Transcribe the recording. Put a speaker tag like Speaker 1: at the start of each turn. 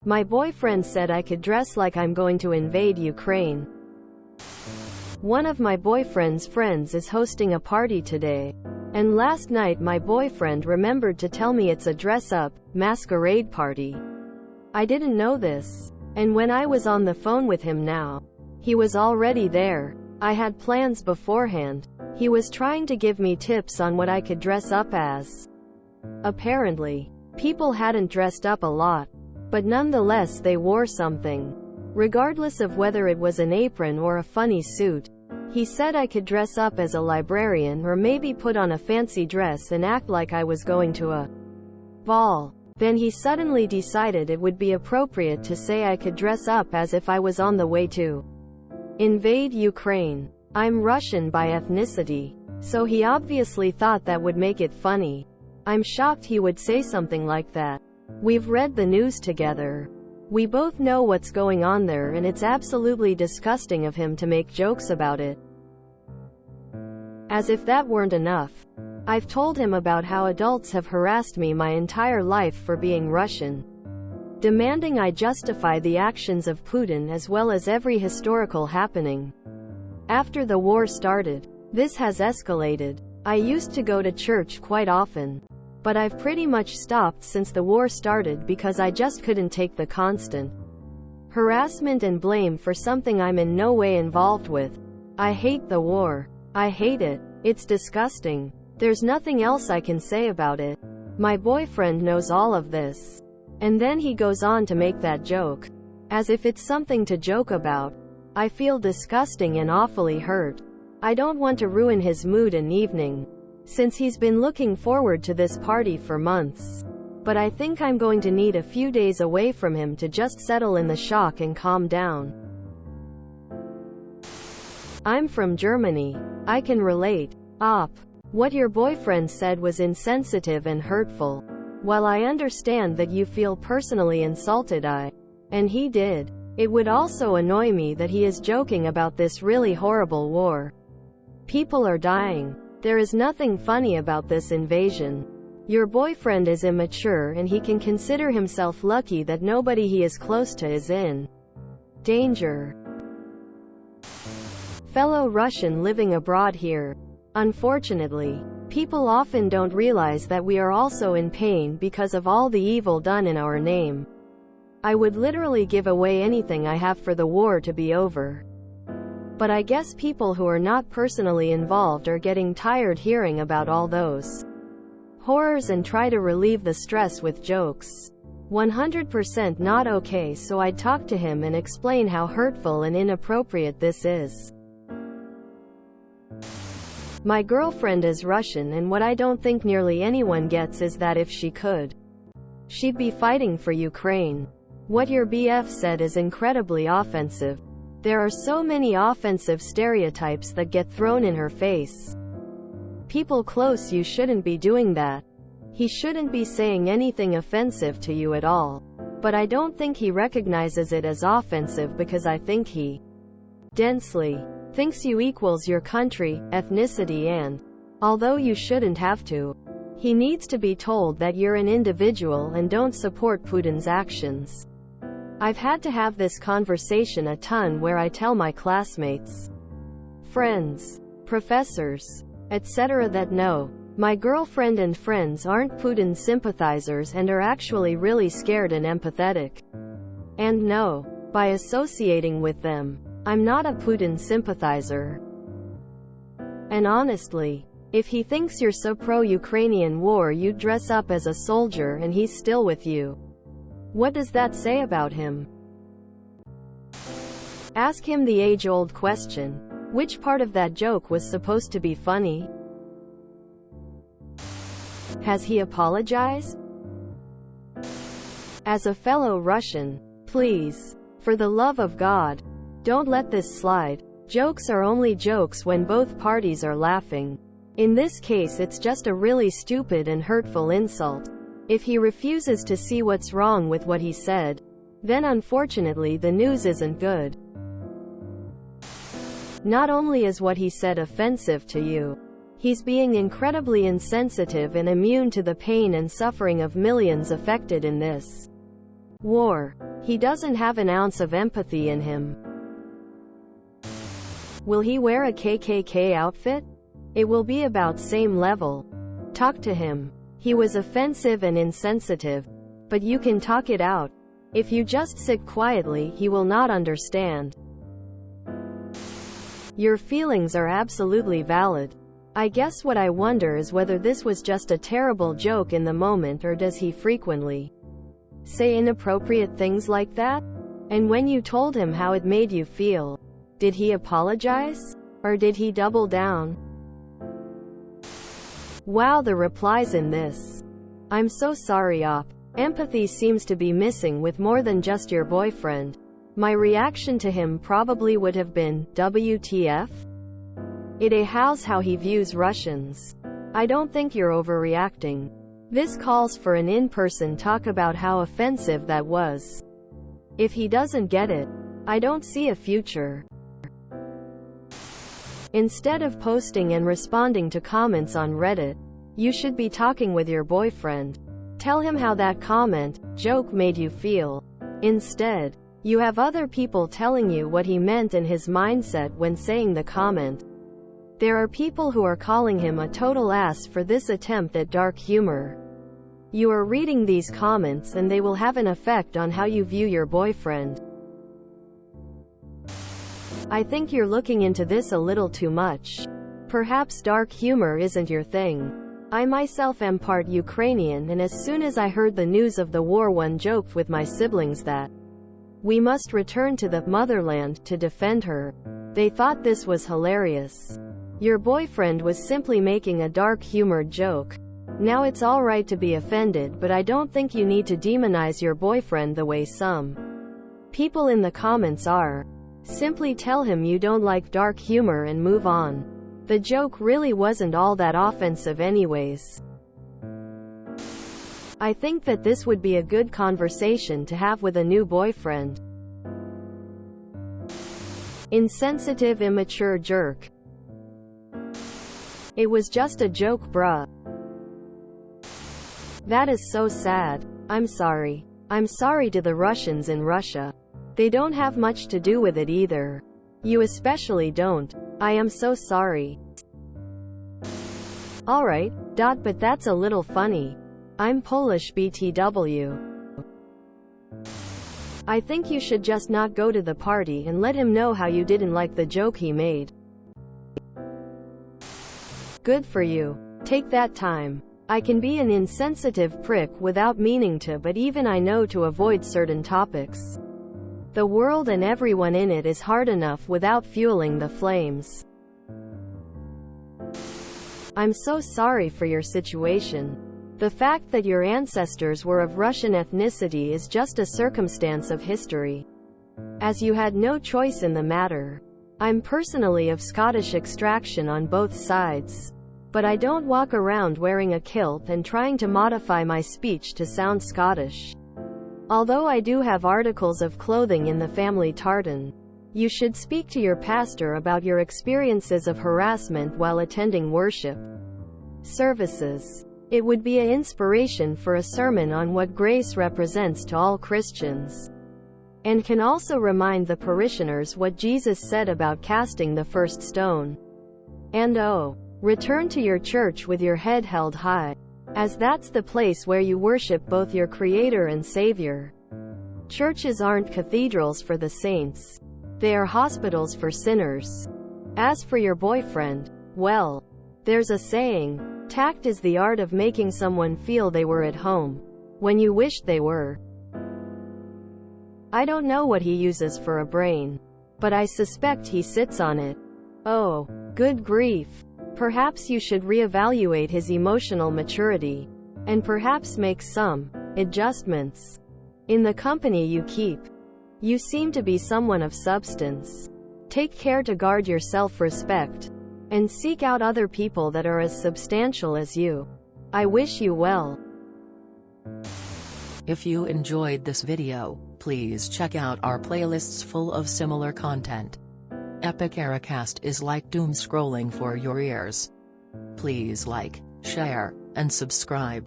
Speaker 1: My boyfriend said I could dress like I'm going to invade Ukraine. One of my boyfriend's friends is hosting a party today. And last night my boyfriend remembered to tell me it's a dress-up, masquerade party. I didn't know this. And when I was on the phone with him now, he was already there. I had plans beforehand. He was trying to give me tips on what I could dress up as. Apparently, people hadn't dressed up a lot, but nonetheless they wore something. Regardless of whether it was an apron or a funny suit, he said I could dress up as a librarian or maybe put on a fancy dress and act like I was going to a ball. Then he suddenly decided it would be appropriate to say I could dress up as if I was on the way to invade Ukraine. I'm Russian by ethnicity, so he obviously thought that would make it funny. I'm shocked he would say something like that. We've read the news together. We both know what's going on there, and it's absolutely disgusting of him to make jokes about it. As if that weren't enough, I've told him about how adults have harassed me my entire life for being Russian, demanding I justify the actions of Putin as well as every historical happening. After the war started, this has escalated. I used to go to church quite often, but I've pretty much stopped since the war started because I just couldn't take the constant harassment and blame for something I'm in no way involved with. I hate the war. I hate it. It's disgusting. There's nothing else I can say about it. My boyfriend knows all of this. And then he goes on to make that joke. As if it's something to joke about. I feel disgusting and awfully hurt. I don't want to ruin his mood and evening, since he's been looking forward to this party for months. But I think I'm going to need a few days away from him to just settle in the shock and calm down. I'm from Germany. I can relate. What your boyfriend said was insensitive and hurtful. While I understand that you feel personally insulted, and he did. It would also annoy me that he is joking about this really horrible war. People are dying. There is nothing funny about this invasion. Your boyfriend is immature and he can consider himself lucky that nobody he is close to is in danger. Fellow Russian living abroad here. Unfortunately, people often don't realize that we are also in pain because of all the evil done in our name. I would literally give away anything I have for the war to be over. But I guess people who are not personally involved are getting tired hearing about all those horrors and try to relieve the stress with jokes. 100% not okay, so I'd talk to him and explain how hurtful and inappropriate this is. My girlfriend is Russian, and what I don't think nearly anyone gets is that if she could, she'd be fighting for Ukraine. What your BF said is incredibly offensive. There are so many offensive stereotypes that get thrown in her face. People close, you shouldn't be doing that. He shouldn't be saying anything offensive to you at all. But I don't think he recognizes it as offensive because I think he densely thinks you equals your country, ethnicity, and although you shouldn't have to, he needs to be told that you're an individual and don't support Putin's actions. I've had to have this conversation a ton where I tell my classmates, friends, professors, etc. that no, my girlfriend and friends aren't Putin sympathizers and are actually really scared and empathetic. And no, by associating with them, I'm not a Putin sympathizer. And honestly, if he thinks you're so pro-Ukrainian war you'd dress up as a soldier and he's still with you, what does that say about him? Ask him the age-old question. Which part of that joke was supposed to be funny? Has he apologized? As a fellow Russian, please, for the love of God, don't let this slide. Jokes are only jokes when both parties are laughing. In this case it's just a really stupid and hurtful insult. If he refuses to see what's wrong with what he said, then unfortunately the news isn't good. Not only is what he said offensive to you, he's being incredibly insensitive and immune to the pain and suffering of millions affected in this war. He doesn't have an ounce of empathy in him. Will he wear a KKK outfit? It will be about same level. Talk to him. He was offensive and insensitive. But you can talk it out. If you just sit quietly, he will not understand. Your feelings are absolutely valid. I guess what I wonder is whether this was just a terrible joke in the moment, or does he frequently say inappropriate things like that? And when you told him how it made you feel, did he apologize? Or did he double down? Wow, the replies in this. I'm so sorry, op. Empathy seems to be missing with more than just your boyfriend. My reaction to him probably would have been, WTF? It a how's how he views Russians. I don't think you're overreacting. This calls for an in-person talk about how offensive that was. If he doesn't get it, I don't see a future. Instead of posting and responding to comments on Reddit, you should be talking with your boyfriend. Tell him how that comment, joke made you feel. Instead, you have other people telling you what he meant and his mindset when saying the comment. There are people who are calling him a total ass for this attempt at dark humor. You are reading these comments and they will have an effect on how you view your boyfriend. I think you're looking into this a little too much. Perhaps dark humor isn't your thing. I myself am part Ukrainian, and as soon as I heard the news of the war, one joked with my siblings that we must return to the motherland to defend her. They thought this was hilarious. Your boyfriend was simply making a dark humored joke. Now it's alright to be offended, but I don't think you need to demonize your boyfriend the way some people in the comments are. Simply tell him you don't like dark humor and move on. The joke really wasn't all that offensive anyways. I think that this would be a good conversation to have with a new boyfriend. Insensitive, immature jerk. It was just a joke, bruh. That is so sad. I'm sorry. I'm sorry to the Russians in Russia. They don't have much to do with it either. You especially don't. I am so sorry. Alright, but that's a little funny. I'm Polish BTW. I think you should just not go to the party and let him know how you didn't like the joke he made. Good for you. Take that time. I can be an insensitive prick without meaning to, but even I know to avoid certain topics. The world and everyone in it is hard enough without fueling the flames. I'm so sorry for your situation. The fact that your ancestors were of Russian ethnicity is just a circumstance of history, as you had no choice in the matter. I'm personally of Scottish extraction on both sides, but I don't walk around wearing a kilt and trying to modify my speech to sound Scottish. Although I do have articles of clothing in the family tartan. You should speak to your pastor about your experiences of harassment while attending worship services. It would be an inspiration for a sermon on what grace represents to all Christians, and can also remind the parishioners what Jesus said about casting the first stone. And return to your church with your head held high, as that's the place where you worship both your Creator and Savior. Churches aren't cathedrals for the saints. They are hospitals for sinners. As for your boyfriend, well, there's a saying, tact is the art of making someone feel they were at home when you wished they were. I don't know what he uses for a brain, but I suspect he sits on it. Oh, good grief. Perhaps you should reevaluate his emotional maturity, and perhaps make some adjustments in the company you keep. You seem to be someone of substance. Take care to guard your self-respect, and seek out other people that are as substantial as you. I wish you well.
Speaker 2: If you enjoyed this video, please check out our playlists full of similar content. Epic Eracast is like doom scrolling for your ears. Please like, share, and subscribe.